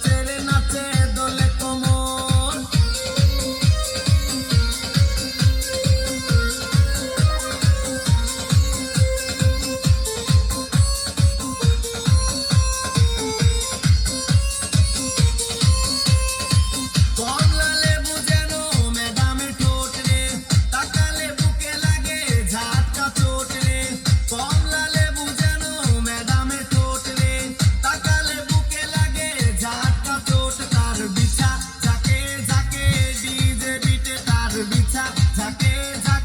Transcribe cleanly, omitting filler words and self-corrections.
ছেড়ে নাচে দোলে কোমর। কমলা লেবু যেন ম্যাডামের ঠোঁট রে, তাকালে বুকে লাগে ঝাটকা চোট রে। কমলা লেবু যেন ম্যাডামের ঠোঁট রে, তাকালে বুকে লাগে ঝাটকা চোট। তার বিছা ঝাঁকে ঝাঁকে ডিজে বিটে, তার বিছা ঝাঁকে ঝাঁকে